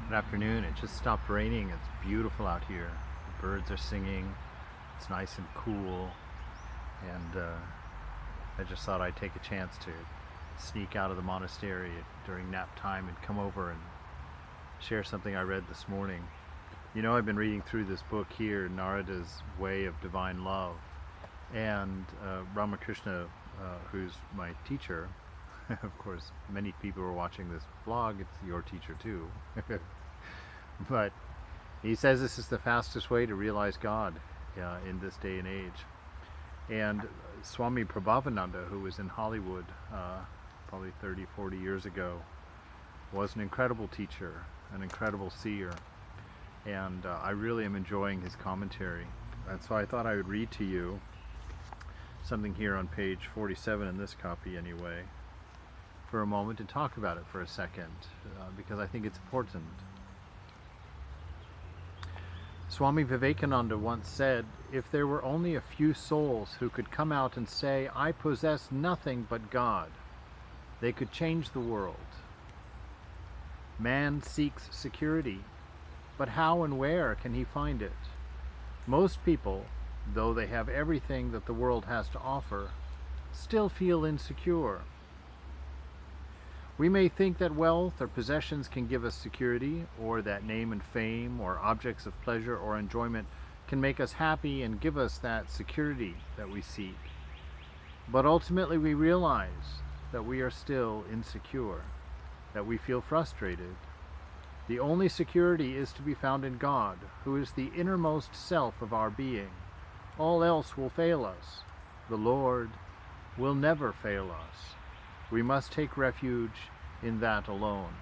Good afternoon. It just stopped raining. It's beautiful out here. The birds are singing. It's nice and cool. And I just thought I'd take a chance to sneak out of the monastery during nap time and come over and share something I read this morning. You know, I've been reading through this book here, Narada's Way of Divine Love. And Ramakrishna, who's my teacher, of course, many people who are watching this vlog, it's your teacher too. But he says this is the fastest way to realize God in this day and age. And Swami Prabhavananda, who was in Hollywood probably 30, 40 years ago, was an incredible teacher, an incredible seer. And I really am enjoying his commentary. And so I thought I would read to you something here on page 47 in this copy anyway, for a moment, and talk about it for a second, because I think it's important. Swami Vivekananda once said, if there were only a few souls who could come out and say, I possess nothing but God, they could change the world. Man seeks security, but how and where can he find it? Most people, though they have everything that the world has to offer, still feel insecure. We may think that wealth or possessions can give us security, or that name and fame or objects of pleasure or enjoyment can make us happy and give us that security that we seek. But ultimately we realize that we are still insecure, that we feel frustrated. The only security is to be found in God, who is the innermost self of our being. All else will fail us. The Lord will never fail us. We must take refuge in that alone.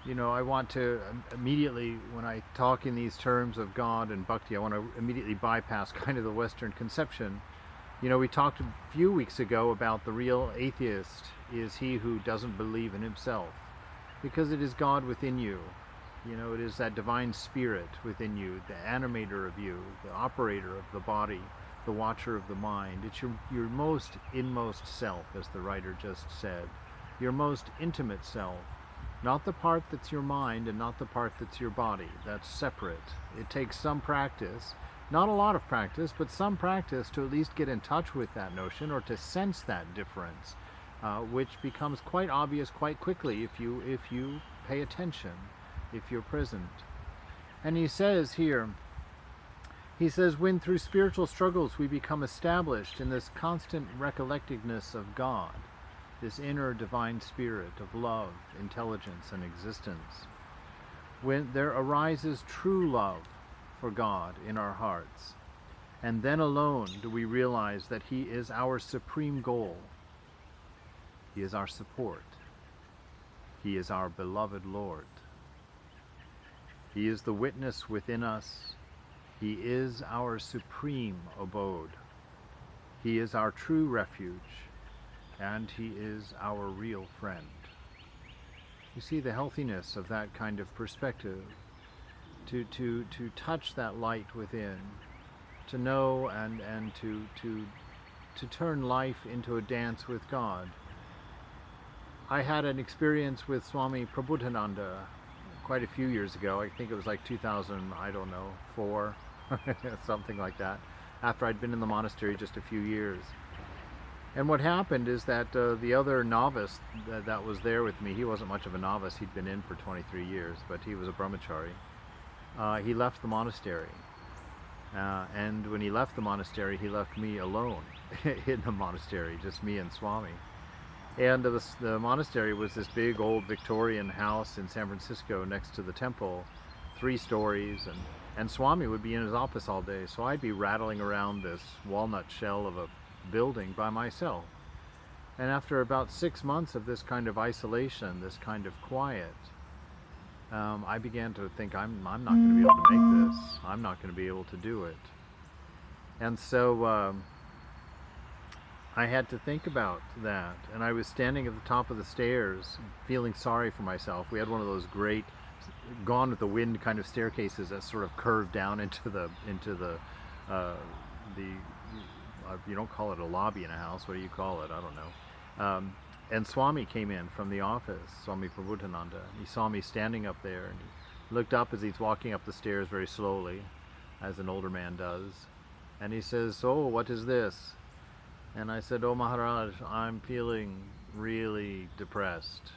You know, I want to immediately, when I talk in these terms of God and bhakti, I want to immediately bypass kind of the Western conception. You know, we talked a few weeks ago about the real atheist is he who doesn't believe in himself, because it is God within you. You know, it is that divine spirit within you, the animator of you, the operator of the body, the watcher of the mind. It's your most inmost self, as the writer just said, your most intimate self, not the part that's your mind and not the part that's your body. That's separate. It takes some practice, not a lot of practice, but some practice to at least get in touch with that notion, or to sense that difference, which becomes quite obvious quite quickly if you pay attention, if you're present. And he says here, he says, when through spiritual struggles we become established in this constant recollectedness of God, this inner divine spirit of love, intelligence, and existence, when there arises true love for God in our hearts, and then alone do we realize that He is our supreme goal. He is our support. He is our beloved Lord. He is the witness within us. He is our supreme abode. He is our true refuge, and He is our real friend. You see the healthiness of that kind of perspective, to touch that light within, to know and to turn life into a dance with God. I had an experience with Swami Prabhupada quite a few years ago. I think it was like 2000, I don't know, 4, something like that, after I'd been in the monastery just a few years. And what happened is that the other novice that was there with me, he wasn't much of a novice, he'd been in for 23 years, but he was a brahmachari. He left the monastery. And when he left the monastery, he left me alone in the monastery, just me and Swami. And the monastery was this big old Victorian house in San Francisco next to the temple, 3 stories, and Swami would be in his office all day, so I'd be rattling around this walnut shell of a building by myself. And after about 6 months of this kind of isolation, this kind of quiet, I began to think, I'm not going to be able to make this. I'm not going to be able to do it. And so I had to think about that, and I was standing at the top of the stairs feeling sorry for myself. We had one of those great Gone with the Wind kind of staircases that sort of curved down into the you don't call it a lobby in a house, what do you call it? I don't know. And Swami came in from the office, Swami Prabhutananda. He saw me standing up there, and looked up as he's walking up the stairs very slowly, as an older man does, and he says, "Oh, what is this?" And I said, "Oh, Maharaj, I'm feeling really depressed.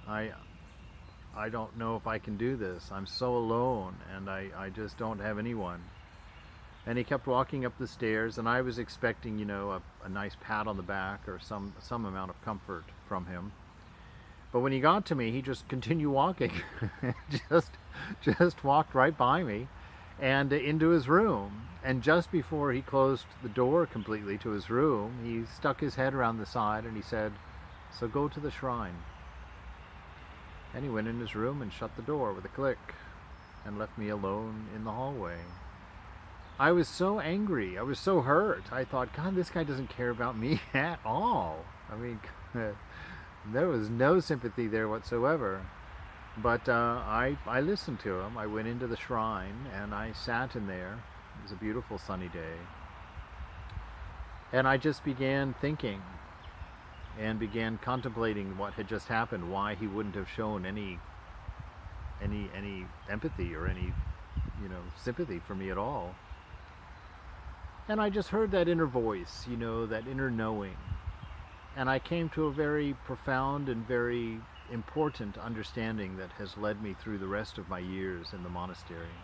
I don't know if I can do this. I'm so alone, and I just don't have anyone." And he kept walking up the stairs, and I was expecting, a nice pat on the back or some amount of comfort from him. But when he got to me, he just continued walking, just walked right by me and into his room. And just before he closed the door completely to his room, he stuck his head around the side and he said, "So go to the shrine." And he went in his room and shut the door with a click and left me alone in the hallway. I was so angry. I was so hurt. I thought, God, this guy doesn't care about me at all. I mean, there was no sympathy there whatsoever. But I listened to him. I went into the shrine and I sat in there. It was a beautiful sunny day. And I just began thinking and began contemplating what had just happened, why he wouldn't have shown any empathy or any, sympathy for me at all. And I just heard that inner voice, that inner knowing. And I came to a very profound and very important understanding that has led me through the rest of my years in the monastery.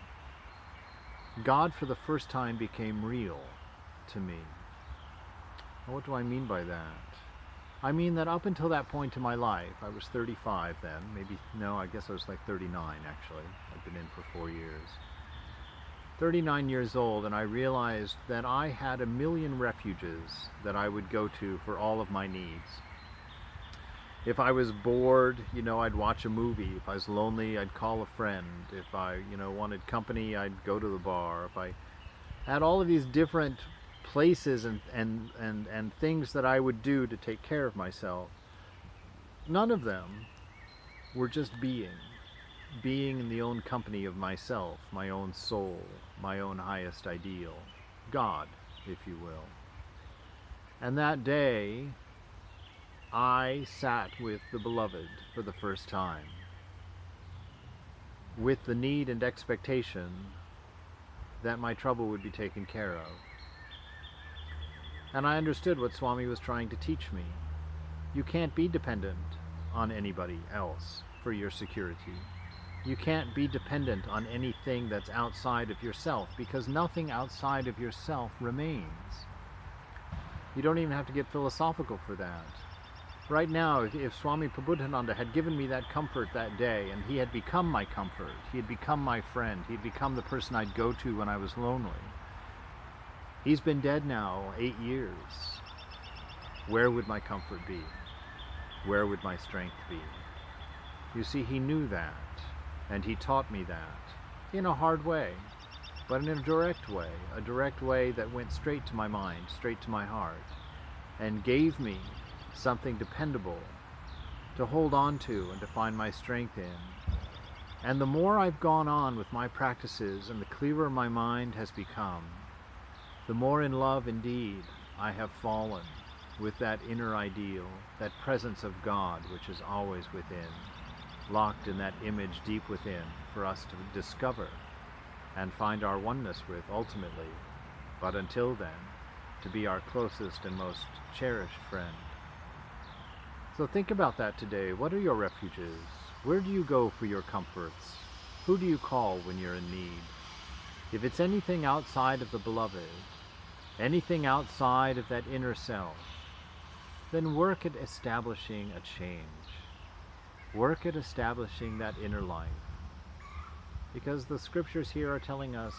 God for the first time became real to me. And what do I mean by that? I mean that up until that point in my life, I was 35 then, I guess I was like 39 actually. I'd been in for 4 years. 39 years old, and I realized that I had a million refuges that I would go to for all of my needs. If I was bored, I'd watch a movie. If I was lonely, I'd call a friend. If I, wanted company, I'd go to the bar. If I had all of these different places and things that I would do to take care of myself, none of them were just being in the own company of myself, my own soul, my own highest ideal, God, if you will. And that day, I sat with the Beloved for the first time, with the need and expectation that my trouble would be taken care of. And I understood what Swami was trying to teach me. You can't be dependent on anybody else for your security. You can't be dependent on anything that's outside of yourself, because nothing outside of yourself remains. You don't even have to get philosophical for that. Right now, if Swami Prabodhananda had given me that comfort that day, and he had become my comfort, he had become my friend, he had become the person I'd go to when I was lonely. He's been dead now 8 years. Where would my comfort be? Where would my strength be? You see, he knew that. And he taught me that, in a hard way, but in a direct way that went straight to my mind, straight to my heart, and gave me something dependable to hold on to and to find my strength in. And the more I've gone on with my practices and the clearer my mind has become, the more in love indeed I have fallen with that inner ideal, that presence of God which is always within, locked in that image deep within for us to discover and find our oneness with ultimately, but until then, to be our closest and most cherished friend. So think about that today. What are your refuges? Where do you go for your comforts? Who do you call when you're in need? If it's anything outside of the Beloved, anything outside of that inner self, then work at establishing a change. Work at establishing that inner life. Because the scriptures here are telling us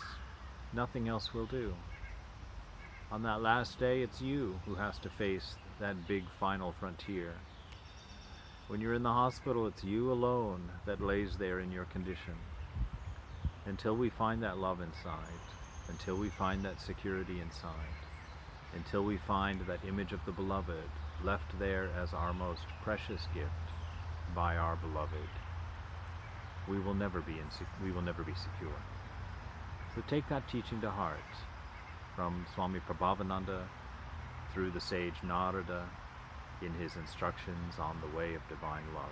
nothing else will do. On that last day, it's you who has to face that big final frontier. When you're in the hospital, it's you alone that lays there in your condition. Until we find that love inside, until we find that security inside, until we find that image of the Beloved left there as our most precious gift by our Beloved, we will never be secure. So take that teaching to heart, from Swami Prabhavananda through the sage Narada in his instructions on the way of divine love.